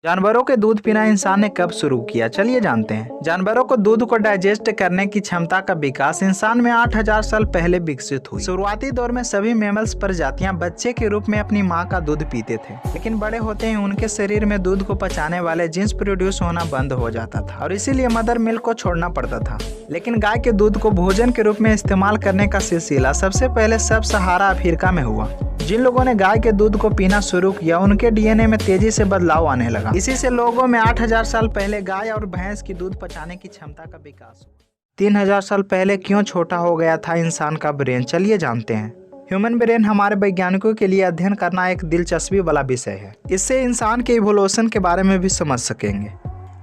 जानवरों के दूध पीना इंसान ने कब शुरू किया, चलिए जानते हैं। जानवरों को दूध को डाइजेस्ट करने की क्षमता का विकास इंसान में 8000 साल पहले विकसित हुई। शुरुआती दौर में सभी मैमल्स प्रजातियां बच्चे के रूप में अपनी मां का दूध पीते थे, लेकिन बड़े होते ही उनके शरीर में दूध को पचाने वाले जीन्स प्रोड्यूस होना बंद हो जाता था और इसीलिए मदर मिल्क को छोड़ना पड़ता था। लेकिन गाय के दूध को भोजन के रूप में इस्तेमाल करने का सिलसिला सबसे पहले सब सहारा अफ्रीका में हुआ। जिन लोगों ने गाय के दूध को पीना शुरू किया उनके डीएनए में तेजी से बदलाव आने लगा। इसी से लोगों में 8000 साल पहले गाय और भैंस की दूध पचाने की क्षमता का विकास हुआ। 3000 साल पहले क्यों छोटा हो गया था इंसान का ब्रेन, चलिए जानते हैं। ह्यूमन ब्रेन हमारे वैज्ञानिकों के लिए अध्ययन करना एक दिलचस्पी वाला विषय है। इससे इंसान के इवोल्यूशन के बारे में भी समझ सकेंगे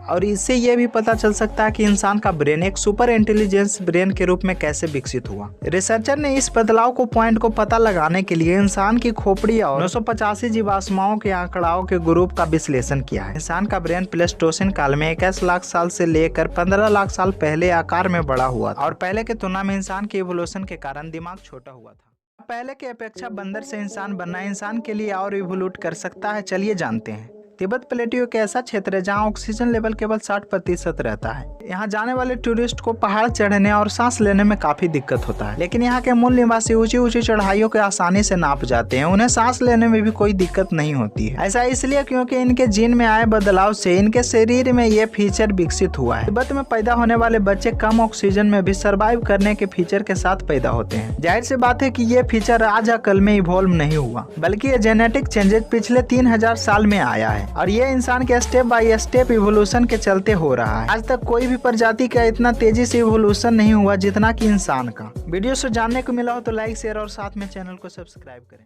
और इससे यह भी पता चल सकता है कि इंसान का ब्रेन एक सुपर इंटेलिजेंस ब्रेन के रूप में कैसे विकसित हुआ। रिसर्चर ने इस बदलाव को पॉइंट को पता लगाने के लिए इंसान की खोपड़ी और 985 जीवाश्माओं के आंकड़ाओं के ग्रुप का विश्लेषण किया है। इंसान का ब्रेन प्लेस्टोसिन काल में 21 लाख साल से लेकर 15 लाख साल पहले आकार में बड़ा हुआ था और पहले की तुलना में इंसान के इवोल्यूशन के कारण दिमाग छोटा हुआ था। पहले की अपेक्षा बंदर से इंसान बनना इंसान के लिए और इवोल्यूट कर सकता है, चलिए जानते हैं। तिब्बत प्लेटियो एक ऐसा क्षेत्र है जहां ऑक्सीजन लेवल केवल 60% रहता है। यहां जाने वाले टूरिस्ट को पहाड़ चढ़ने और सांस लेने में काफी दिक्कत होता है, लेकिन यहां के मूल निवासी ऊंची ऊंची चढ़ाइयों के आसानी से नाप जाते हैं। उन्हें सांस लेने में भी कोई दिक्कत नहीं होती है। ऐसा इसलिए क्योंकि इनके जीन में आए बदलाव से इनके शरीर में ये फीचर विकसित हुआ है। तिब्बत में पैदा होने वाले बच्चे कम ऑक्सीजन में भी सर्वाइव करने के फीचर के साथ पैदा होते हैं। जाहिर सी बात है कि ये फीचर आज कल में इवॉल्व नहीं हुआ, बल्कि ये जेनेटिक चेंजेस पिछले 3000 साल में आया है और ये इंसान के स्टेप बाय स्टेप इवोल्यूशन के चलते हो रहा है। आज तक कोई भी प्रजाति का इतना तेजी से इवोल्यूशन नहीं हुआ जितना कि इंसान का। वीडियो से जानने को मिला हो तो लाइक शेयर और साथ में चैनल को सब्सक्राइब करें।